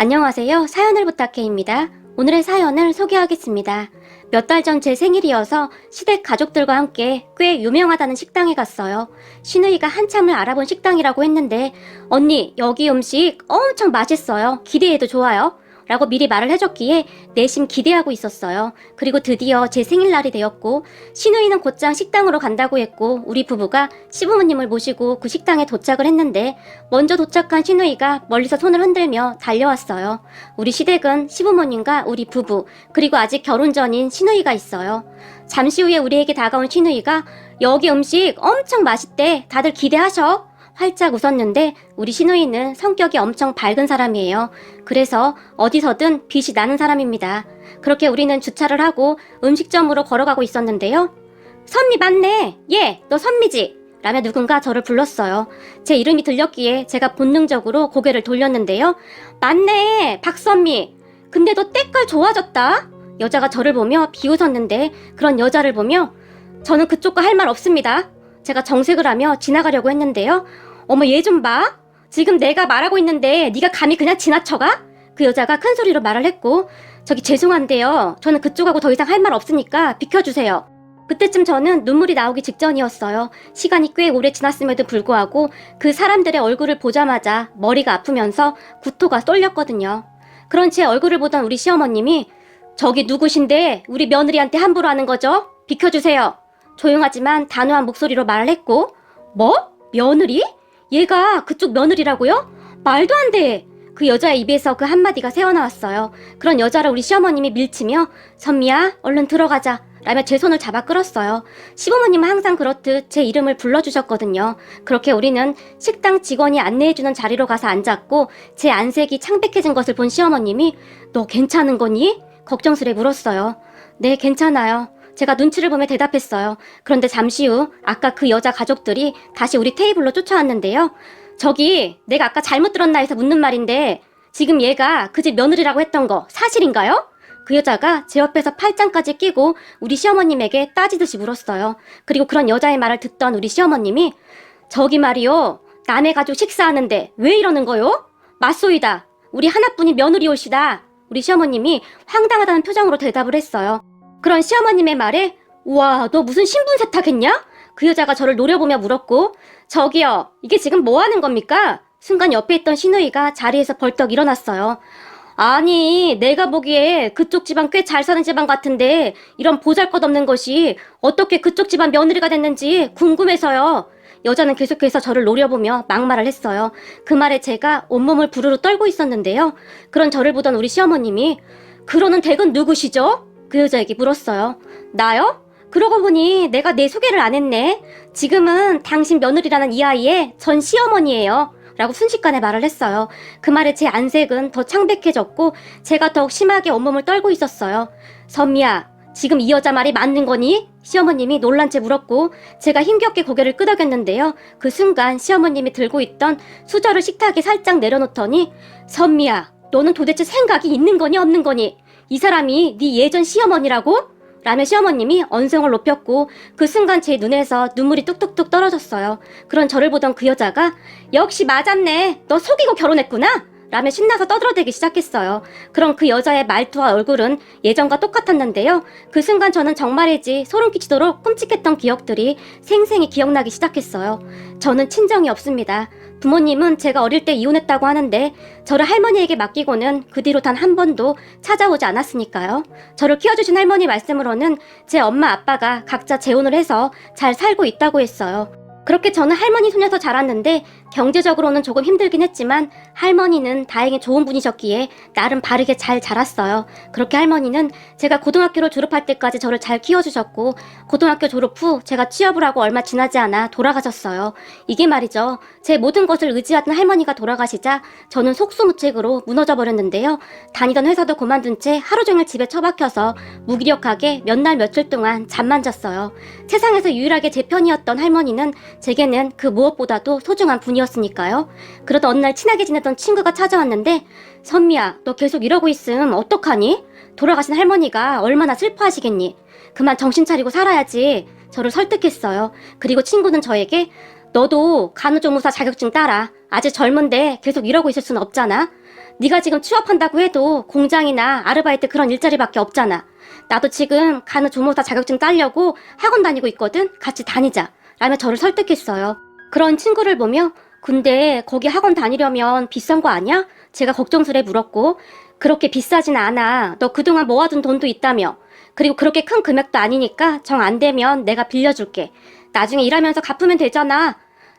안녕하세요. 사연을 부탁해입니다. 오늘의 사연을 소개하겠습니다. 몇 달 전 제 생일이어서 시댁 가족들과 함께 꽤 유명하다는 식당에 갔어요. 시누이가 한참을 알아본 식당이라고 했는데 언니 여기 음식 엄청 맛있어요. 기대해도 좋아요? 라고 미리 말을 해줬기에 내심 기대하고 있었어요. 그리고 드디어 제 생일날이 되었고 시누이는 곧장 식당으로 간다고 했고 우리 부부가 시부모님을 모시고 그 식당에 도착을 했는데 먼저 도착한 시누이가 멀리서 손을 흔들며 달려왔어요. 우리 시댁은 시부모님과 우리 부부 그리고 아직 결혼 전인 시누이가 있어요. 잠시 후에 우리에게 다가온 시누이가 여기 음식 엄청 맛있대. 다들 기대하셔. 활짝 웃었는데 우리 시누이는 성격이 엄청 밝은 사람이에요. 그래서 어디서든 빛이 나는 사람입니다. 그렇게 우리는 주차를 하고 음식점으로 걸어가고 있었는데요. 선미 맞네. 너 선미지? 라며 누군가 저를 불렀어요. 제 이름이 들렸기에 제가 본능적으로 고개를 돌렸는데요. 맞네. 박선미. 근데 너 때깔 좋아졌다. 여자가 저를 보며 비웃었는데 그런 여자를 보며 저는 그쪽과 할 말 없습니다. 제가 정색을 하며 지나가려고 했는데요. 어머 얘 좀 봐. 지금 내가 말하고 있는데 네가 감히 그냥 지나쳐가? 그 여자가 큰 소리로 말을 했고 저기 죄송한데요. 저는 그쪽하고 더 이상 할 말 없으니까 비켜주세요. 그때쯤 저는 눈물이 나오기 직전이었어요. 시간이 꽤 오래 지났음에도 불구하고 그 사람들의 얼굴을 보자마자 머리가 아프면서 구토가 쏠렸거든요. 그런 제 얼굴을 보던 우리 시어머님이 저기 누구신데 우리 며느리한테 함부로 하는 거죠? 비켜주세요. 조용하지만 단호한 목소리로 말을 했고 뭐? 며느리? 얘가 그쪽 며느리라고요? 말도 안 돼. 그 여자의 입에서 그 한마디가 새어나왔어요. 그런 여자를 우리 시어머님이 밀치며 선미야 얼른 들어가자 라며 제 손을 잡아 끌었어요. 시부모님은 항상 그렇듯 제 이름을 불러주셨거든요. 그렇게 우리는 식당 직원이 안내해주는 자리로 가서 앉았고 제 안색이 창백해진 것을 본 시어머님이 너 괜찮은 거니? 걱정스레 물었어요. 네 괜찮아요. 제가 눈치를 보며 대답했어요. 그런데 잠시 후 아까 그 여자 가족들이 다시 우리 테이블로 쫓아왔는데요. 저기 내가 아까 잘못 들었나 해서 묻는 말인데 지금 얘가 그 집 며느리라고 했던 거 사실인가요? 그 여자가 제 옆에서 팔짱까지 끼고 우리 시어머님에게 따지듯이 물었어요. 그리고 그런 여자의 말을 듣던 우리 시어머님이 저기 말이요. 남의 가족 식사하는데 왜 이러는 거요? 맞소이다. 우리 하나뿐인 며느리 올시다. 우리 시어머님이 황당하다는 표정으로 대답을 했어요. 그런 시어머님의 말에 우와 너 무슨 신분 세탁했냐? 그 여자가 저를 노려보며 물었고 저기요 이게 지금 뭐 하는 겁니까? 순간 옆에 있던 시누이가 자리에서 벌떡 일어났어요. 아니 내가 보기에 그쪽 집안 꽤 잘 사는 집안 같은데 이런 보잘것없는 것이 어떻게 그쪽 집안 며느리가 됐는지 궁금해서요. 여자는 계속해서 저를 노려보며 막말을 했어요. 그 말에 제가 온몸을 부르르 떨고 있었는데요. 그런 저를 보던 우리 시어머님이 그러는 댁은 누구시죠? 그 여자에게 물었어요. 나요? 그러고 보니 내가 내 소개를 안 했네. 지금은 당신 며느리라는 이 아이의 전 시어머니예요. 라고 순식간에 말을 했어요. 그 말에 제 안색은 더 창백해졌고 제가 더욱 심하게 온몸을 떨고 있었어요. 선미야, 지금 이 여자 말이 맞는 거니? 시어머님이 놀란 채 물었고 제가 힘겹게 고개를 끄덕였는데요. 그 순간 시어머님이 들고 있던 수저를 식탁에 살짝 내려놓더니 선미야, 너는 도대체 생각이 있는 거니 없는 거니? 이 사람이 네 예전 시어머니라고? 라며 시어머님이 언성을 높였고 그 순간 제 눈에서 눈물이 뚝뚝뚝 떨어졌어요. 그런 저를 보던 그 여자가 역시 맞았네. 너 속이고 결혼했구나. 라며 신나서 떠들어대기 시작했어요. 그럼 그 여자의 말투와 얼굴은 예전과 똑같았는데요. 그 순간 저는 정말이지 소름 끼치도록 끔찍했던 기억들이 생생히 기억나기 시작했어요. 저는 친정이 없습니다. 부모님은 제가 어릴 때 이혼했다고 하는데 저를 할머니에게 맡기고는 그 뒤로 단 한 번도 찾아오지 않았으니까요. 저를 키워주신 할머니 말씀으로는 제 엄마 아빠가 각자 재혼을 해서 잘 살고 있다고 했어요. 그렇게 저는 할머니 손에서 자랐는데 경제적으로는 조금 힘들긴 했지만 할머니는 다행히 좋은 분이셨기에 나름 바르게 잘 자랐어요. 그렇게 할머니는 제가 고등학교를 졸업할 때까지 저를 잘 키워주셨고 고등학교 졸업 후 제가 취업을 하고 얼마 지나지 않아 돌아가셨어요. 이게 말이죠. 제 모든 것을 의지하던 할머니가 돌아가시자 저는 속수무책으로 무너져 버렸는데요. 다니던 회사도 그만둔 채 하루 종일 집에 처박혀서 무기력하게 몇 날 며칠 동안 잠만 잤어요. 세상에서 유일하게 제 편이었던 할머니는 제게는 그 무엇보다도 소중한 분이었으니까요. 그러다 어느 날 친하게 지내던 친구가 찾아왔는데 선미야 너 계속 이러고 있음 어떡하니? 돌아가신 할머니가 얼마나 슬퍼하시겠니? 그만 정신 차리고 살아야지. 저를 설득했어요. 그리고 친구는 저에게 너도 간호조무사 자격증 따라. 아직 젊은데 계속 이러고 있을 순 없잖아. 네가 지금 취업한다고 해도 공장이나 아르바이트 그런 일자리밖에 없잖아. 나도 지금 간호조무사 자격증 따려고 학원 다니고 있거든. 같이 다니자. 라며 저를 설득했어요. 그런 친구를 보며 근데 거기 학원 다니려면 비싼 거 아니야? 제가 걱정스레 물었고 그렇게 비싸진 않아. 너 그동안 모아둔 돈도 있다며. 그리고 그렇게 큰 금액도 아니니까 정 안 되면 내가 빌려줄게. 나중에 일하면서 갚으면 되잖아.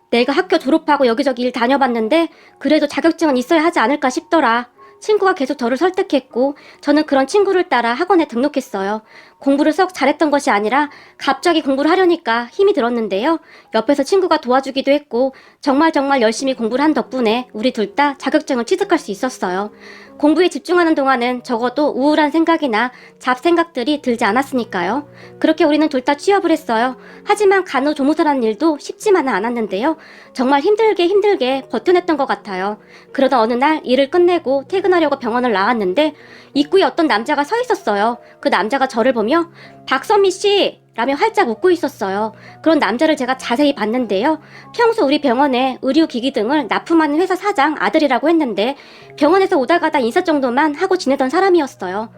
내가 학교 졸업하고 여기저기 일 다녀봤는데 그래도 자격증은 있어야 하지 않을까 싶더라. 친구가 계속 저를 설득했고 저는 그런 친구를 따라 학원에 등록했어요. 공부를 썩 잘했던 것이 아니라 갑자기 공부를 하려니까 힘이 들었는데요. 옆에서 친구가 도와주기도 했고 정말 열심히 공부를 한 덕분에 우리 둘 다 자격증을 취득할 수 있었어요. 공부에 집중하는 동안은 적어도 우울한 생각이나 잡생각들이 들지 않았으니까요. 그렇게 우리는 둘 다 취업을 했어요. 하지만 간호조무사라는 일도 쉽지만은 않았는데요. 정말 힘들게 버텨냈던 것 같아요. 그러다 어느 날 일을 끝내고 퇴근하려고 병원을 나왔는데 입구에 어떤 남자가 서 있었어요. 그 남자가 저를 보며 박선미 씨! 라며 활짝 웃고 있었어요. 그런 남자를 제가 자세히 봤는데요. 평소 우리 병원에 의료기기 등을 납품하는 회사 사장 아들이라고 했는데 병원에서 오다 가다 인사 정도만 하고 지내던 사람이었어요.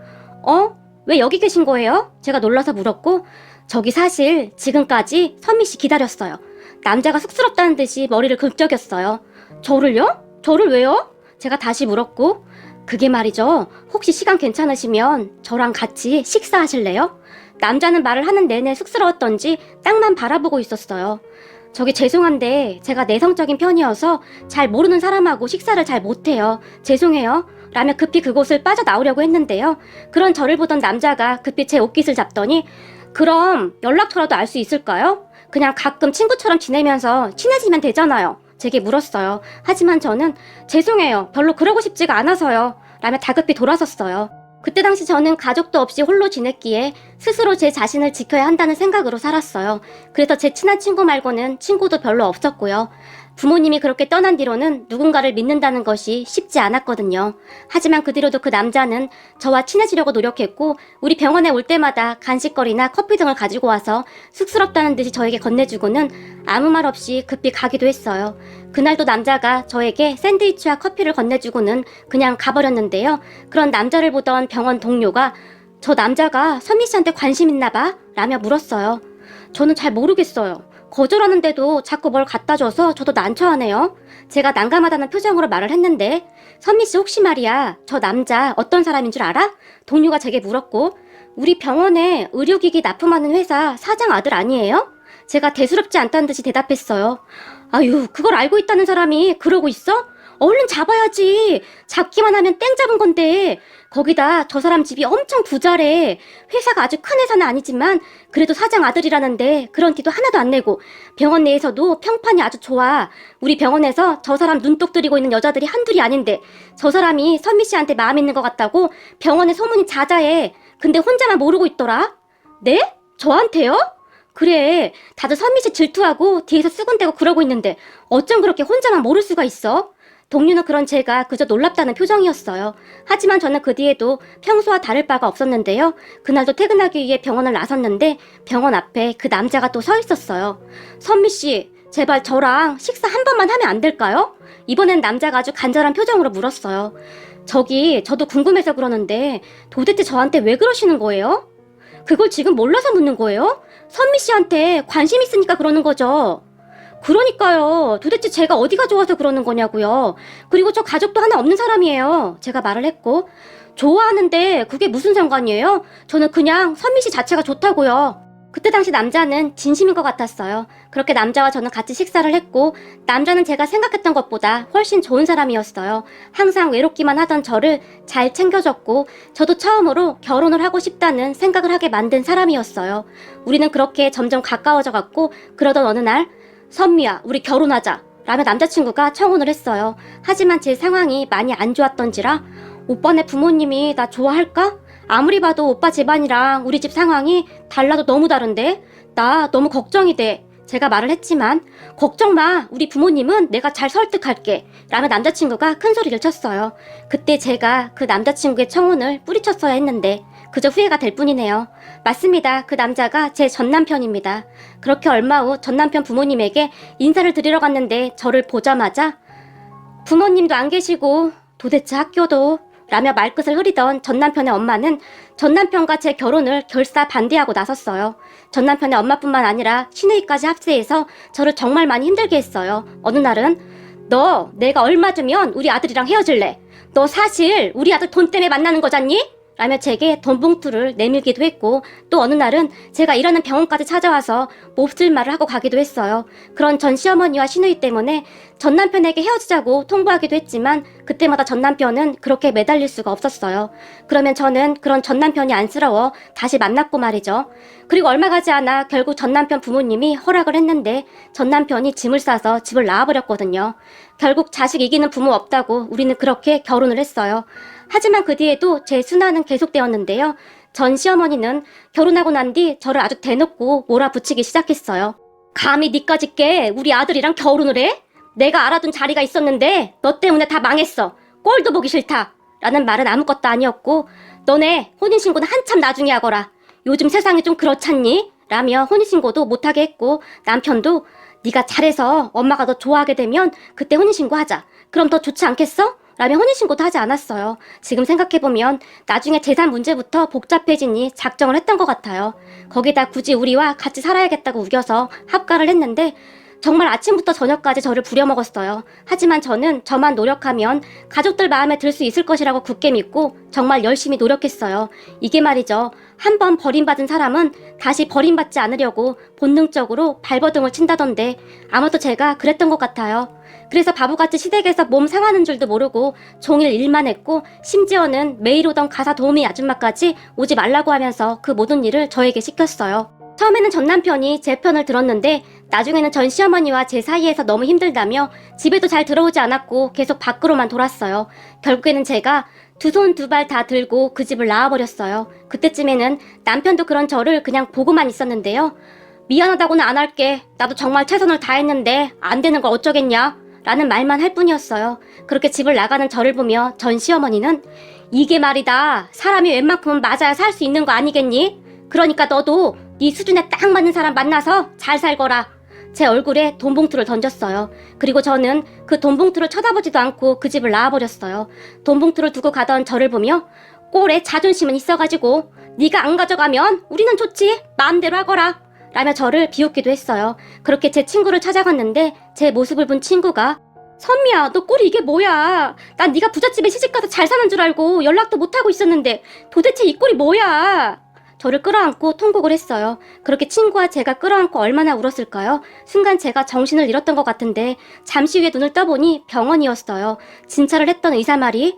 왜 여기 계신 거예요? 제가 놀라서 물었고 저기 사실 지금까지 선미 씨 기다렸어요. 남자가 쑥스럽다는 듯이 머리를 긁적였어요. 저를요? 저를 왜요? 제가 다시 물었고 그게 말이죠. 혹시 시간 괜찮으시면 저랑 같이 식사하실래요? 남자는 말을 하는 내내 쑥스러웠던지 땅만 바라보고 있었어요. 저기 죄송한데 제가 내성적인 편이어서 잘 모르는 사람하고 식사를 잘 못해요. 죄송해요. 라며 급히 그곳을 빠져나오려고 했는데요. 그런 저를 보던 남자가 급히 제 옷깃을 잡더니 그럼 연락처라도 알 수 있을까요? 그냥 가끔 친구처럼 지내면서 친해지면 되잖아요. 제게 물었어요. 하지만 저는 죄송해요. 별로 그러고 싶지가 않아서요. 라며 다급히 돌아섰어요. 그때 당시 저는 가족도 없이 홀로 지냈기에 스스로 제 자신을 지켜야 한다는 생각으로 살았어요. 그래서 제 친한 친구 말고는 친구도 별로 없었고요. 부모님이 그렇게 떠난 뒤로는 누군가를 믿는다는 것이 쉽지 않았거든요. 하지만 그 뒤로도 그 남자는 저와 친해지려고 노력했고 우리 병원에 올 때마다 간식거리나 커피 등을 가지고 와서 쑥스럽다는 듯이 저에게 건네주고는 아무 말 없이 급히 가기도 했어요. 그날도 남자가 저에게 샌드위치와 커피를 건네주고는 그냥 가버렸는데요. 그런 남자를 보던 병원 동료가 저 남자가 선미 씨한테 관심 있나 봐? 라며 물었어요. 저는 잘 모르겠어요. 거절하는데도 자꾸 뭘 갖다 줘서 저도 난처하네요. 제가 난감하다는 표정으로 말을 했는데 선미 씨 혹시 말이야 저 남자 어떤 사람인 줄 알아? 동료가 제게 물었고 우리 병원에 의료기기 납품하는 회사 사장 아들 아니에요? 제가 대수롭지 않다는 듯이 대답했어요. 아유 그걸 알고 있다는 사람이 그러고 있어? 얼른 잡아야지. 잡기만 하면 땡 잡은 건데 거기다 저 사람 집이 엄청 부자래. 회사가 아주 큰 회사는 아니지만 그래도 사장 아들이라는데 그런 티도 하나도 안 내고 병원 내에서도 평판이 아주 좋아. 우리 병원에서 저 사람 눈독 들이고 있는 여자들이 한둘이 아닌데 저 사람이 선미 씨한테 마음 있는 것 같다고 병원에 소문이 자자해. 근데 혼자만 모르고 있더라. 네? 저한테요? 그래 다들 선미 씨 질투하고 뒤에서 수군대고 그러고 있는데 어쩜 그렇게 혼자만 모를 수가 있어? 동료는 그런 제가 그저 놀랍다는 표정이었어요. 하지만 저는 그 뒤에도 평소와 다를 바가 없었는데요. 그날도 퇴근하기 위해 병원을 나섰는데 병원 앞에 그 남자가 또 서 있었어요. 선미씨, 제발 저랑 식사 한 번만 하면 안 될까요? 이번엔 남자가 아주 간절한 표정으로 물었어요. 저도 궁금해서 그러는데 도대체 저한테 왜 그러시는 거예요? 그걸 지금 몰라서 묻는 거예요? 선미씨한테 관심 있으니까 그러는 거죠. 그러니까요. 도대체 제가 어디가 좋아서 그러는 거냐고요. 그리고 저 가족도 하나 없는 사람이에요. 제가 말을 했고 좋아하는데 그게 무슨 상관이에요? 저는 그냥 선미 씨 자체가 좋다고요. 그때 당시 남자는 진심인 것 같았어요. 그렇게 남자와 저는 같이 식사를 했고 남자는 제가 생각했던 것보다 훨씬 좋은 사람이었어요. 항상 외롭기만 하던 저를 잘 챙겨줬고 저도 처음으로 결혼을 하고 싶다는 생각을 하게 만든 사람이었어요. 우리는 그렇게 점점 가까워져 갔고 그러던 어느 날 선미야, 우리 결혼하자. 라며 남자친구가 청혼을 했어요. 하지만 제 상황이 많이 안 좋았던지라 오빠네 부모님이 나 좋아할까? 아무리 봐도 오빠 집안이랑 우리 집 상황이 달라도 너무 다른데? 나 너무 걱정이 돼. 제가 말을 했지만 걱정 마. 우리 부모님은 내가 잘 설득할게. 라며 남자친구가 큰 소리를 쳤어요. 그때 제가 그 남자친구의 청혼을 뿌리쳤어야 했는데 그저 후회가 될 뿐이네요. 맞습니다. 그 남자가 제 전남편입니다. 그렇게 얼마 후 전남편 부모님에게 인사를 드리러 갔는데 저를 보자마자 부모님도 안 계시고 도대체 학교도 라며 말끝을 흐리던 전남편의 엄마는 전남편과 제 결혼을 결사 반대하고 나섰어요. 전남편의 엄마뿐만 아니라 시누이까지 합세해서 저를 정말 많이 힘들게 했어요. 어느 날은 너 내가 얼마 주면 우리 아들이랑 헤어질래? 너 사실 우리 아들 돈 때문에 만나는 거잖니? 라며 제게 돈 봉투를 내밀기도 했고 또 어느 날은 제가 일하는 병원까지 찾아와서 몹쓸 말을 하고 가기도 했어요. 그런 전 시어머니와 시누이 때문에 전 남편에게 헤어지자고 통보하기도 했지만 그때마다 전 남편은 그렇게 매달릴 수가 없었어요. 그러면 저는 그런 전 남편이 안쓰러워 다시 만났고 말이죠. 그리고 얼마 가지 않아 결국 전 남편 부모님이 허락을 했는데 전 남편이 짐을 싸서 집을 나와버렸거든요. 결국 자식 이기는 부모 없다고 우리는 그렇게 결혼을 했어요. 하지만 그 뒤에도 제 순환은 계속되었는데요. 전 시어머니는 결혼하고 난 뒤 저를 아주 대놓고 몰아붙이기 시작했어요. 감히 니까짓 게 우리 아들이랑 결혼을 해? 내가 알아둔 자리가 있었는데 너 때문에 다 망했어. 꼴도 보기 싫다. 라는 말은 아무것도 아니었고 너네 혼인신고는 한참 나중에 하거라. 요즘 세상이 좀 그렇잖니? 라며 혼인신고도 못하게 했고 남편도 네가 잘해서 엄마가 너 좋아하게 되면 그때 혼인신고하자. 그럼 더 좋지 않겠어? 라며 혼인신고도 하지 않았어요. 지금 생각해보면 나중에 재산 문제부터 복잡해지니 작정을 했던 것 같아요. 거기다 굳이 우리와 같이 살아야겠다고 우겨서 합가를 했는데 정말 아침부터 저녁까지 저를 부려먹었어요. 하지만 저는 저만 노력하면 가족들 마음에 들 수 있을 것이라고 굳게 믿고 정말 열심히 노력했어요. 이게 말이죠. 한 번 버림받은 사람은 다시 버림받지 않으려고 본능적으로 발버둥을 친다던데 아마도 제가 그랬던 것 같아요. 그래서 바보같이 시댁에서 몸 상하는 줄도 모르고 종일 일만 했고 심지어는 매일 오던 가사 도우미 아줌마까지 오지 말라고 하면서 그 모든 일을 저에게 시켰어요. 처음에는 전 남편이 제 편을 들었는데 나중에는 전 시어머니와 제 사이에서 너무 힘들다며 집에도 잘 들어오지 않았고 계속 밖으로만 돌았어요. 결국에는 제가 두 손 두 발 다 들고 그 집을 나와버렸어요. 그때쯤에는 남편도 그런 저를 그냥 보고만 있었는데요. 미안하다고는 안 할게. 나도 정말 최선을 다했는데 안 되는 걸 어쩌겠냐? 라는 말만 할 뿐이었어요. 그렇게 집을 나가는 저를 보며 전 시어머니는 이게 말이다. 사람이 웬만큼은 맞아야 살 수 있는 거 아니겠니? 그러니까 너도 네 수준에 딱 맞는 사람 만나서 잘 살거라. 제 얼굴에 돈 봉투를 던졌어요. 그리고 저는 그 돈 봉투를 쳐다보지도 않고 그 집을 나와버렸어요. 돈 봉투를 두고 가던 저를 보며 꼴에 자존심은 있어가지고 네가 안 가져가면 우리는 좋지. 마음대로 하거라. 라며 저를 비웃기도 했어요. 그렇게 제 친구를 찾아갔는데 제 모습을 본 친구가 선미야, 너 꼴이 이게 뭐야? 난 네가 부잣집에 시집가서 잘 사는 줄 알고 연락도 못하고 있었는데 도대체 이 꼴이 뭐야? 저를 끌어안고 통곡을 했어요. 그렇게 친구와 제가 끌어안고 얼마나 울었을까요? 순간 제가 정신을 잃었던 것 같은데 잠시 후에 눈을 떠보니 병원이었어요. 진찰을 했던 의사 말이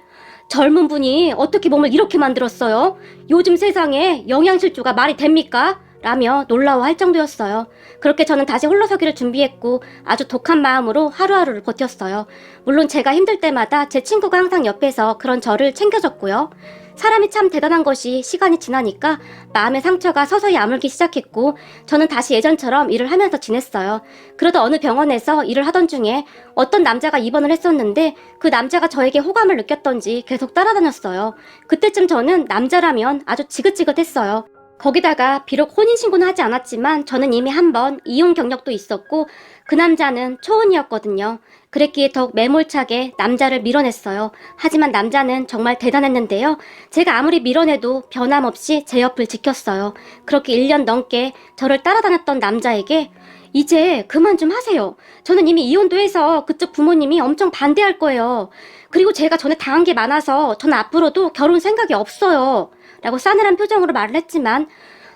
젊은 분이 어떻게 몸을 이렇게 만들었어요? 요즘 세상에 영양실조가 말이 됩니까? 라며 놀라워할 정도였어요. 그렇게 저는 다시 홀로서기를 준비했고 아주 독한 마음으로 하루하루를 버텼어요. 물론 제가 힘들 때마다 제 친구가 항상 옆에서 그런 저를 챙겨줬고요. 사람이 참 대단한 것이 시간이 지나니까 마음의 상처가 서서히 아물기 시작했고 저는 다시 예전처럼 일을 하면서 지냈어요. 그러다 어느 병원에서 일을 하던 중에 어떤 남자가 입원을 했었는데 그 남자가 저에게 호감을 느꼈던지 계속 따라다녔어요. 그때쯤 저는 남자라면 아주 지긋지긋했어요. 거기다가 비록 혼인신고는 하지 않았지만 저는 이미 한 번 이혼 경력도 있었고 그 남자는 초혼이었거든요. 그랬기에 더욱 매몰차게 남자를 밀어냈어요. 하지만 남자는 정말 대단했는데요. 제가 아무리 밀어내도 변함없이 제 옆을 지켰어요. 그렇게 1년 넘게 저를 따라다녔던 남자에게 이제 그만 좀 하세요. 저는 이미 이혼도 해서 그쪽 부모님이 엄청 반대할 거예요. 그리고 제가 전에 당한 게 많아서 저는 앞으로도 결혼 생각이 없어요. 라고 싸늘한 표정으로 말을 했지만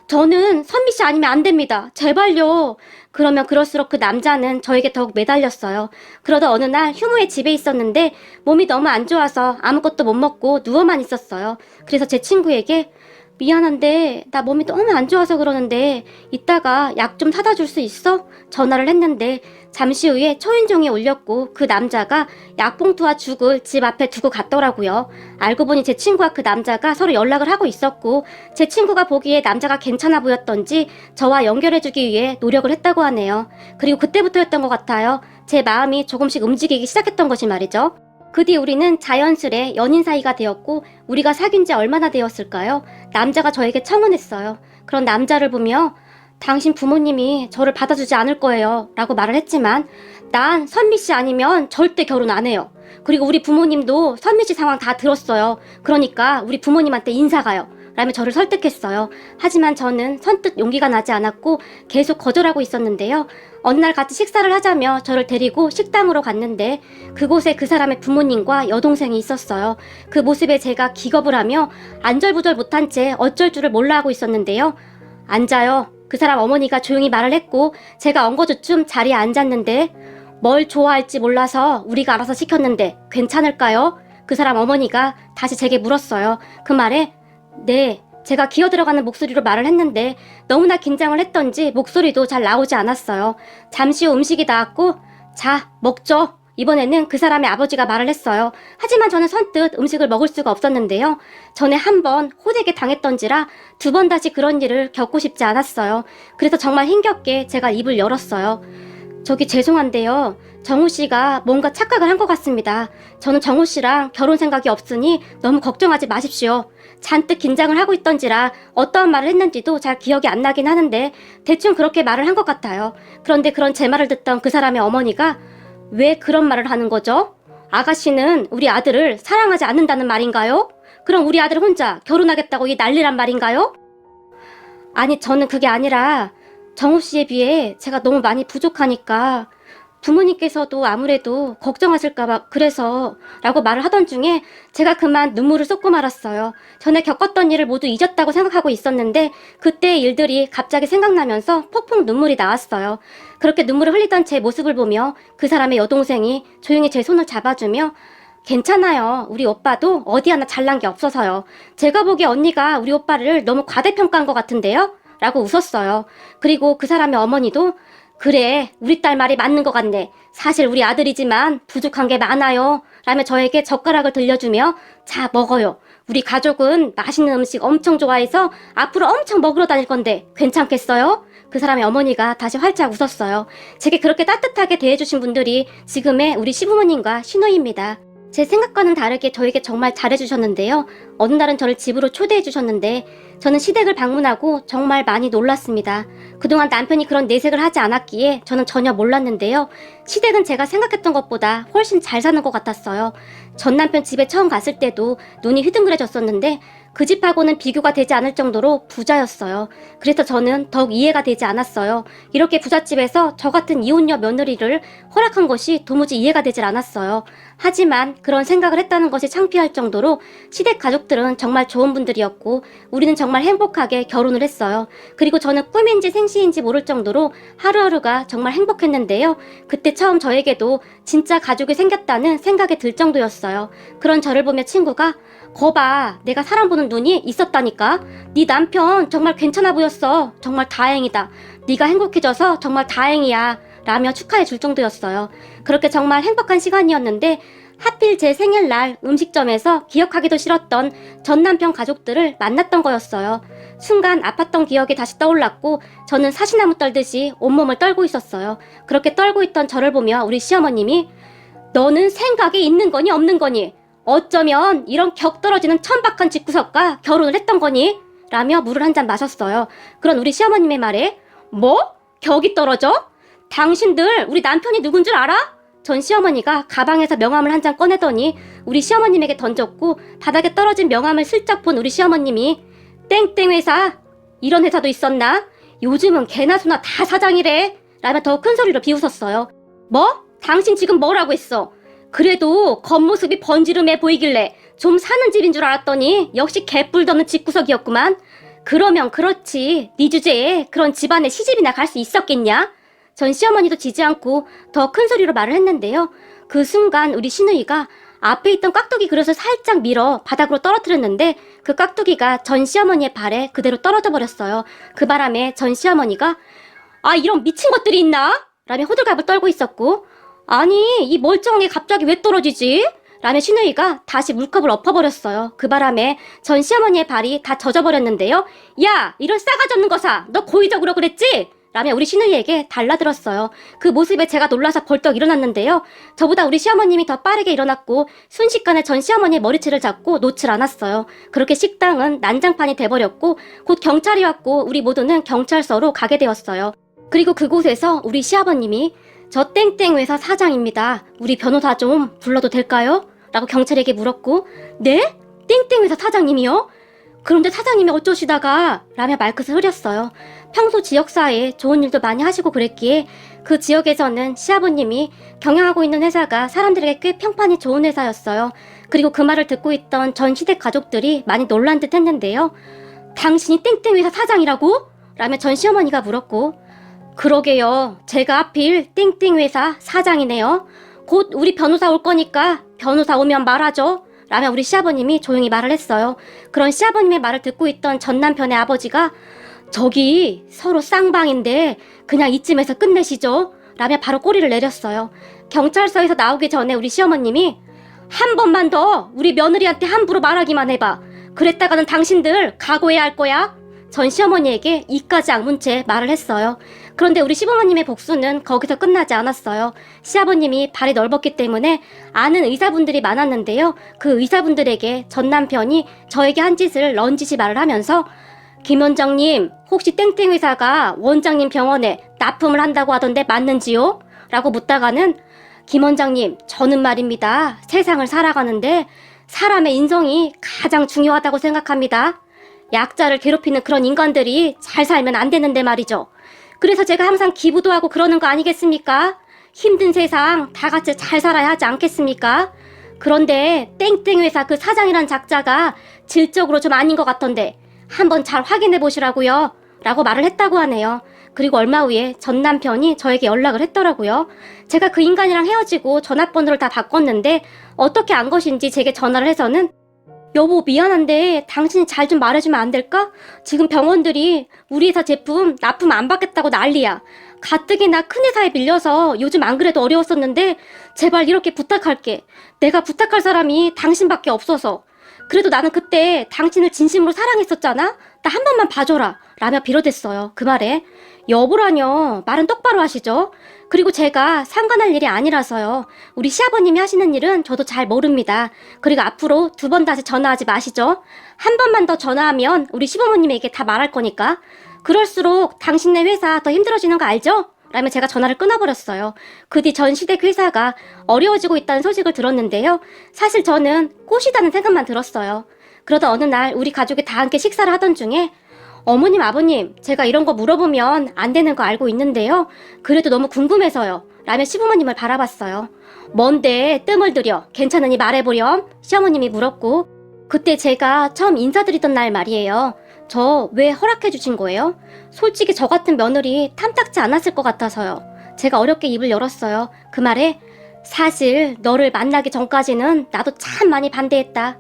저는 선미씨 아니면 안 됩니다. 제발요. 그러면 그럴수록 그 남자는 저에게 더욱 매달렸어요. 그러다 어느 날 휴무에 집에 있었는데 몸이 너무 안 좋아서 아무것도 못 먹고 누워만 있었어요. 그래서 제 친구에게 미안한데 나 몸이 너무 안 좋아서 그러는데 이따가 약 좀 사다 줄 수 있어? 전화를 했는데 잠시 후에 초인종이 울렸고 그 남자가 약봉투와 죽을 집 앞에 두고 갔더라고요. 알고 보니 제 친구와 그 남자가 서로 연락을 하고 있었고 제 친구가 보기에 남자가 괜찮아 보였던지 저와 연결해주기 위해 노력을 했다고 하네요. 그리고 그때부터였던 것 같아요. 제 마음이 조금씩 움직이기 시작했던 것이 말이죠. 그 뒤 우리는 자연스레 연인 사이가 되었고 우리가 사귄 지 얼마나 되었을까요? 남자가 저에게 청혼했어요. 그런 남자를 보며 당신 부모님이 저를 받아주지 않을 거예요 라고 말을 했지만 난 선미 씨 아니면 절대 결혼 안 해요. 그리고 우리 부모님도 선미 씨 상황 다 들었어요. 그러니까 우리 부모님한테 인사 가요 라며 저를 설득했어요. 하지만 저는 선뜻 용기가 나지 않았고 계속 거절하고 있었는데요. 어느 날 같이 식사를 하자며 저를 데리고 식당으로 갔는데 그곳에 그 사람의 부모님과 여동생이 있었어요. 그 모습에 제가 기겁을 하며 안절부절 못한 채 어쩔 줄을 몰라 하고 있었는데요. 앉아요. 그 사람 어머니가 조용히 말을 했고 제가 엉거주춤 자리에 앉았는데 뭘 좋아할지 몰라서 우리가 알아서 시켰는데 괜찮을까요? 그 사람 어머니가 다시 제게 물었어요. 그 말에 네, 제가 기어들어가는 목소리로 말을 했는데 너무나 긴장을 했던지 목소리도 잘 나오지 않았어요. 잠시 후 음식이 나왔고 자, 먹죠. 이번에는 그 사람의 아버지가 말을 했어요. 하지만 저는 선뜻 음식을 먹을 수가 없었는데요. 전에 한 번 호되게 당했던지라 두 번 다시 그런 일을 겪고 싶지 않았어요. 그래서 정말 힘겹게 제가 입을 열었어요. 저기 죄송한데요. 정우 씨가 뭔가 착각을 한 것 같습니다. 저는 정우 씨랑 결혼 생각이 없으니 너무 걱정하지 마십시오. 잔뜩 긴장을 하고 있던지라 어떠한 말을 했는지도 잘 기억이 안 나긴 하는데 대충 그렇게 말을 한 것 같아요. 그런데 그런 제 말을 듣던 그 사람의 어머니가 왜 그런 말을 하는 거죠? 아가씨는 우리 아들을 사랑하지 않는다는 말인가요? 그럼 우리 아들 혼자 결혼하겠다고 이 난리란 말인가요? 아니, 저는 그게 아니라 정우 씨에 비해 제가 너무 많이 부족하니까 부모님께서도 아무래도 걱정하실까봐 그래서 라고 말을 하던 중에 제가 그만 눈물을 쏟고 말았어요. 전에 겪었던 일을 모두 잊었다고 생각하고 있었는데 그때의 일들이 갑자기 생각나면서 폭풍 눈물이 나왔어요. 그렇게 눈물을 흘리던 제 모습을 보며 그 사람의 여동생이 조용히 제 손을 잡아주며 괜찮아요. 우리 오빠도 어디 하나 잘난 게 없어서요. 제가 보기에 언니가 우리 오빠를 너무 과대평가한 것 같은데요? 라고 웃었어요. 그리고 그 사람의 어머니도 그래, 우리 딸 말이 맞는 것 같네. 사실 우리 아들이지만 부족한 게 많아요. 라며 저에게 젓가락을 들려주며 자, 먹어요. 우리 가족은 맛있는 음식 엄청 좋아해서 앞으로 엄청 먹으러 다닐 건데 괜찮겠어요? 그 사람의 어머니가 다시 활짝 웃었어요. 제게 그렇게 따뜻하게 대해주신 분들이 지금의 우리 시부모님과 시누이입니다. 제 생각과는 다르게 저에게 정말 잘해주셨는데요. 어느 날은 저를 집으로 초대해주셨는데 저는 시댁을 방문하고 정말 많이 놀랐습니다. 그동안 남편이 그런 내색을 하지 않았기에 저는 전혀 몰랐는데요. 시댁은 제가 생각했던 것보다 훨씬 잘 사는 것 같았어요. 전 남편 집에 처음 갔을 때도 눈이 휘둥그레졌었는데 그 집하고는 비교가 되지 않을 정도로 부자였어요. 그래서 저는 더욱 이해가 되지 않았어요. 이렇게 부잣집에서 저 같은 이혼녀 며느리를 허락한 것이 도무지 이해가 되질 않았어요. 하지만 그런 생각을 했다는 것이 창피할 정도로 시댁 가족들은 정말 좋은 분들이었고 우리는 정말 행복하게 결혼을 했어요. 그리고 저는 꿈인지 생시인지 모를 정도로 하루하루가 정말 행복했는데요. 그때 처음 저에게도 진짜 가족이 생겼다는 생각이 들 정도였어요. 그런 저를 보며 친구가 거봐, 내가 사람 보는 눈이 있었다니까. 네 남편 정말 괜찮아 보였어. 정말 다행이다. 네가 행복해져서 정말 다행이야. 라며 축하해 줄 정도였어요. 그렇게 정말 행복한 시간이었는데 하필 제 생일날 음식점에서 기억하기도 싫었던 전 남편 가족들을 만났던 거였어요. 순간 아팠던 기억이 다시 떠올랐고 저는 사시나무 떨듯이 온몸을 떨고 있었어요. 그렇게 떨고 있던 저를 보며 우리 시어머님이 너는 생각이 있는 거니 없는 거니? 어쩌면 이런 격 떨어지는 천박한 집구석과 결혼을 했던 거니? 라며 물을 한 잔 마셨어요. 그런 우리 시어머님의 말에 뭐? 격이 떨어져? 당신들 우리 남편이 누군 줄 알아? 전 시어머니가 가방에서 명함을 한 장 꺼내더니 우리 시어머님에게 던졌고 바닥에 떨어진 명함을 슬쩍 본 우리 시어머님이 땡땡 회사? 이런 회사도 있었나? 요즘은 개나 소나 다 사장이래. 라며 더 큰 소리로 비웃었어요. 뭐? 당신 지금 뭐라고 했어? 그래도 겉모습이 번지름해 보이길래 좀 사는 집인 줄 알았더니 역시 개뿔 없는 집구석이었구만. 그러면 그렇지. 네 주제에 그런 집안에 시집이나 갈 수 있었겠냐? 전 시어머니도 지지 않고 더 큰 소리로 말을 했는데요. 그 순간 우리 시누이가 앞에 있던 깍두기 그릇을 살짝 밀어 바닥으로 떨어뜨렸는데 그 깍두기가 전 시어머니의 발에 그대로 떨어져 버렸어요. 그 바람에 전 시어머니가 아, 이런 미친 것들이 있나? 라며 호들갑을 떨고 있었고 아니, 이 멀쩡한 게 갑자기 왜 떨어지지? 라며 시누이가 다시 물컵을 엎어버렸어요. 그 바람에 전 시어머니의 발이 다 젖어버렸는데요. 야, 이런 싸가지 없는 거사, 너 고의적으로 그랬지? 라며 우리 시누이에게 달라들었어요. 그 모습에 제가 놀라서 벌떡 일어났는데요. 저보다 우리 시어머님이 더 빠르게 일어났고 순식간에 전 시어머니의 머리채를 잡고 놓질 않았어요. 그렇게 식당은 난장판이 돼버렸고 곧 경찰이 왔고 우리 모두는 경찰서로 가게 되었어요. 그리고 그곳에서 우리 시아버님이 저 땡땡 회사 사장입니다. 우리 변호사 좀 불러도 될까요? 라고 경찰에게 물었고 네? 땡땡 회사 사장님이요? 그런데 사장님이 어쩌시다가 라며 말끝을 흐렸어요. 평소 지역사회에 좋은 일도 많이 하시고 그랬기에 그 지역에서는 시아버님이 경영하고 있는 회사가 사람들에게 꽤 평판이 좋은 회사였어요. 그리고 그 말을 듣고 있던 전 시댁 가족들이 많이 놀란 듯 했는데요. 당신이 땡땡 회사 사장이라고? 라며 전 시어머니가 물었고 그러게요. 제가 하필 땡땡 회사 사장이네요. 곧 우리 변호사 올 거니까 변호사 오면 말하죠. 라며 우리 시아버님이 조용히 말을 했어요. 그런 시아버님의 말을 듣고 있던 전 남편의 아버지가 저기 서로 쌍방인데 그냥 이쯤에서 끝내시죠. 라며 바로 꼬리를 내렸어요. 경찰서에서 나오기 전에 우리 시어머님이 한 번만 더 우리 며느리한테 함부로 말하기만 해봐. 그랬다가는 당신들 각오해야 할 거야. 전 시어머니에게 이까지 악문 채 말을 했어요. 그런데 우리 시부모님의 복수는 거기서 끝나지 않았어요. 시아버님이 발이 넓었기 때문에 아는 의사분들이 많았는데요. 그 의사분들에게 전 남편이 저에게 한 짓을 넌지시 말을 하면서 김 원장님, 혹시 땡땡 회사가 원장님 병원에 납품을 한다고 하던데 맞는지요? 라고 묻다가는 김 원장님, 저는 말입니다. 세상을 살아가는데 사람의 인성이 가장 중요하다고 생각합니다. 약자를 괴롭히는 그런 인간들이 잘 살면 안 되는데 말이죠. 그래서 제가 항상 기부도 하고 그러는 거 아니겠습니까? 힘든 세상 다 같이 잘 살아야 하지 않겠습니까? 그런데 땡땡 회사 그 사장이란 작자가 질적으로 좀 아닌 것 같던데 한번 잘 확인해 보시라고요. 라고 말을 했다고 하네요. 그리고 얼마 후에 전 남편이 저에게 연락을 했더라고요. 제가 그 인간이랑 헤어지고 전화번호를 다 바꿨는데 어떻게 안 것인지 제게 전화를 해서는 여보 미안한데 당신이 잘 좀 말해주면 안 될까? 지금 병원들이 우리 회사 제품 납품 안 받겠다고 난리야. 가뜩이나 큰 회사에 밀려서 요즘 안 그래도 어려웠었는데 제발 이렇게 부탁할게. 내가 부탁할 사람이 당신밖에 없어서. 그래도 나는 그때 당신을 진심으로 사랑했었잖아? 나 한 번만 봐줘라. 라며 빌어댔어요. 그 말에 여보라뇨. 말은 똑바로 하시죠. 그리고 제가 상관할 일이 아니라서요. 우리 시아버님이 하시는 일은 저도 잘 모릅니다. 그리고 앞으로 2번 다시 전화하지 마시죠. 한 번만 더 전화하면 우리 시부모님에게 다 말할 거니까. 그럴수록 당신네 회사 더 힘들어지는 거 알죠? 라며 제가 전화를 끊어버렸어요. 그 뒤 전 시댁 회사가 어려워지고 있다는 소식을 들었는데요. 사실 저는 꼬시다는 생각만 들었어요. 그러다 어느 날 우리 가족이 다 함께 식사를 하던 중에 어머님, 아버님, 제가 이런 거 물어보면 안 되는 거 알고 있는데요. 그래도 너무 궁금해서요. 라며 시부모님을 바라봤어요. 뭔데 뜸을 들여 괜찮으니 말해보렴? 시어머님이 물었고 그때 제가 처음 인사드리던 날 말이에요. 저 왜 허락해 주신 거예요? 솔직히 저 같은 며느리 탐탁지 않았을 것 같아서요. 제가 어렵게 입을 열었어요. 그 말에 사실 너를 만나기 전까지는 나도 참 많이 반대했다.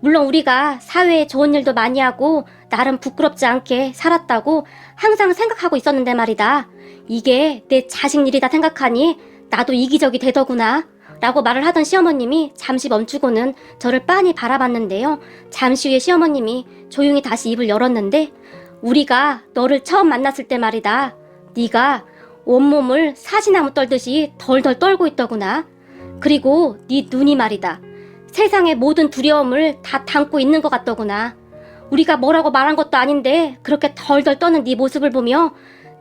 물론 우리가 사회에 좋은 일도 많이 하고 나름 부끄럽지 않게 살았다고 항상 생각하고 있었는데 말이다. 이게 내 자식 일이다 생각하니 나도 이기적이 되더구나. 라고 말을 하던 시어머님이 잠시 멈추고는 저를 빤히 바라봤는데요. 잠시 후에 시어머님이 조용히 다시 입을 열었는데 우리가 너를 처음 만났을 때 말이다. 네가 온몸을 사시나무 떨듯이 덜덜 떨고 있더구나. 그리고 네 눈이 말이다. 세상의 모든 두려움을 다 담고 있는 것 같더구나. 우리가 뭐라고 말한 것도 아닌데 그렇게 덜덜 떠는 네 모습을 보며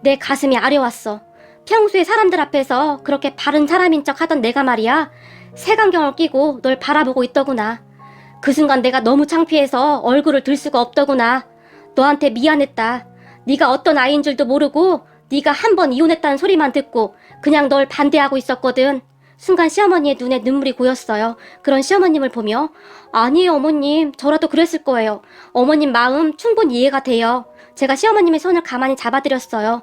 내 가슴이 아려왔어. 평소에 사람들 앞에서 그렇게 바른 사람인 척 하던 내가 말이야. 색안경을 끼고 널 바라보고 있더구나. 그 순간 내가 너무 창피해서 얼굴을 들 수가 없더구나. 너한테 미안했다. 네가 어떤 아이인 줄도 모르고 네가 한 번 이혼했다는 소리만 듣고 그냥 널 반대하고 있었거든. 순간 시어머니의 눈에 눈물이 고였어요. 그런 시어머님을 보며 아니에요 어머님, 저라도 그랬을 거예요. 어머님 마음 충분히 이해가 돼요. 제가 시어머님의 손을 가만히 잡아드렸어요.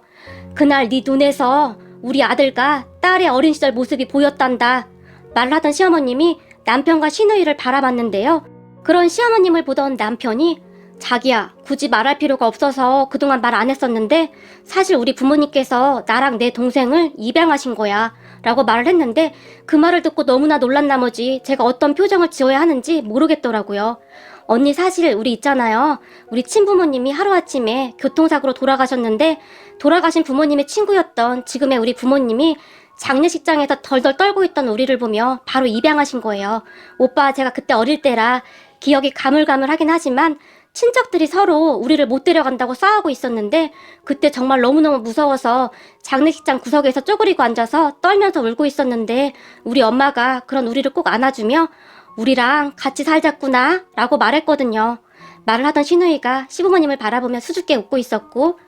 그날 네 눈에서 우리 아들과 딸의 어린 시절 모습이 보였단다. 말을 하던 시어머님이 남편과 시누이를 바라봤는데요. 그런 시어머님을 보던 남편이 자기야, 굳이 말할 필요가 없어서 그동안 말 안 했었는데 사실 우리 부모님께서 나랑 내 동생을 입양하신 거야 라고 말을 했는데 그 말을 듣고 너무나 놀란 나머지 제가 어떤 표정을 지어야 하는지 모르겠더라고요. 언니 사실 우리 있잖아요. 우리 친부모님이 하루아침에 교통사고로 돌아가셨는데 돌아가신 부모님의 친구였던 지금의 우리 부모님이 장례식장에서 덜덜 떨고 있던 우리를 보며 바로 입양하신 거예요. 오빠 제가 그때 어릴 때라 기억이 가물가물하긴 하지만 친척들이 서로 우리를 못 데려간다고 싸우고 있었는데 그때 정말 너무너무 무서워서 장례식장 구석에서 쪼그리고 앉아서 떨면서 울고 있었는데 우리 엄마가 그런 우리를 꼭 안아주며 우리랑 같이 살자꾸나 라고 말했거든요. 말을 하던 신우이가 시부모님을 바라보며 수줍게 웃고 있었고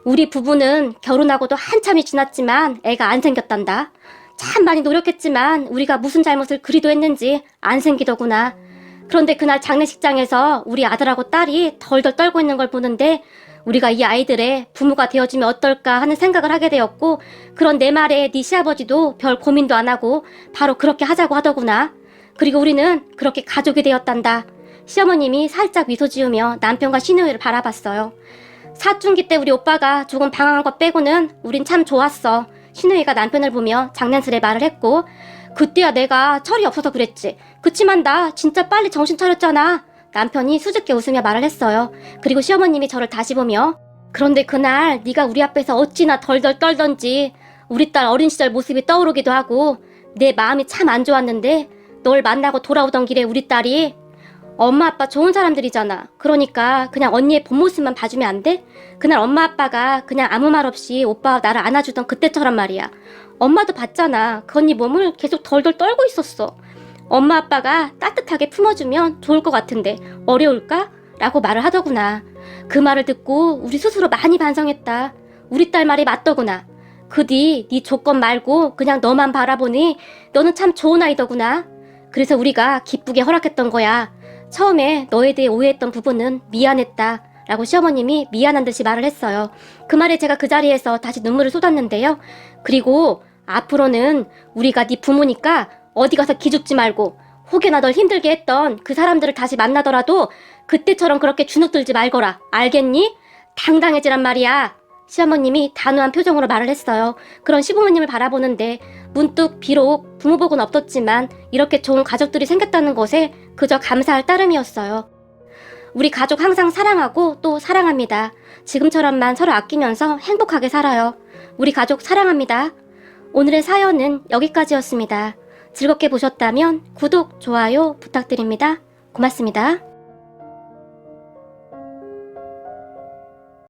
우리 부부는 결혼하고도 한참이 지났지만 애가 안 생겼단다. 참 많이 노력했지만 우리가 무슨 잘못을 그리도 했는지 안 생기더구나. 그런데 그날 장례식장에서 우리 아들하고 딸이 덜덜 떨고 있는 걸 보는데 우리가 이 아이들의 부모가 되어주면 어떨까 하는 생각을 하게 되었고 그런 내 말에 네 시아버지도 별 고민도 안 하고 바로 그렇게 하자고 하더구나. 그리고 우리는 그렇게 가족이 되었단다. 시어머님이 살짝 미소 지으며 남편과 신우이를 바라봤어요. 사춘기 때 우리 오빠가 조금 방황한 것 빼고는 우린 참 좋았어. 신우이가 남편을 보며 장난스레 말을 했고 그때야 내가 철이 없어서 그랬지. 그치만 나 진짜 빨리 정신 차렸잖아. 남편이 수줍게 웃으며 말을 했어요. 그리고 시어머님이 저를 다시 보며 그런데 그날 네가 우리 앞에서 어찌나 덜덜 떨던지 우리 딸 어린 시절 모습이 떠오르기도 하고 내 마음이 참 안 좋았는데 널 만나고 돌아오던 길에 우리 딸이 엄마 아빠 좋은 사람들이잖아. 그러니까 그냥 언니의 본 모습만 봐주면 안 돼? 그날 엄마 아빠가 그냥 아무 말 없이 오빠와 나를 안아주던 그때처럼 말이야. 엄마도 봤잖아. 그 언니 몸을 계속 덜덜 떨고 있었어. 엄마 아빠가 따뜻하게 품어주면 좋을 것 같은데 어려울까? 라고 말을 하더구나. 그 말을 듣고 우리 스스로 많이 반성했다. 우리 딸 말이 맞더구나. 그 뒤 네 조건 말고 그냥 너만 바라보니 너는 참 좋은 아이더구나. 그래서 우리가 기쁘게 허락했던 거야. 처음에 너에 대해 오해했던 부분은 미안했다 라고 시어머님이 미안한 듯이 말을 했어요. 그 말에 제가 그 자리에서 다시 눈물을 쏟았는데요. 그리고 앞으로는 우리가 네 부모니까 어디 가서 기죽지 말고 혹여나 널 힘들게 했던 그 사람들을 다시 만나더라도 그때처럼 그렇게 주눅들지 말거라. 알겠니? 당당해지란 말이야. 시어머님이 단호한 표정으로 말을 했어요. 그런 시부모님을 바라보는데 문득 비록 부모복은 없었지만 이렇게 좋은 가족들이 생겼다는 것에 그저 감사할 따름이었어요. 우리 가족 항상 사랑하고 또 사랑합니다. 지금처럼만 서로 아끼면서 행복하게 살아요. 우리 가족 사랑합니다. 오늘의 사연은 여기까지였습니다. 즐겁게 보셨다면 구독, 좋아요 부탁드립니다. 고맙습니다.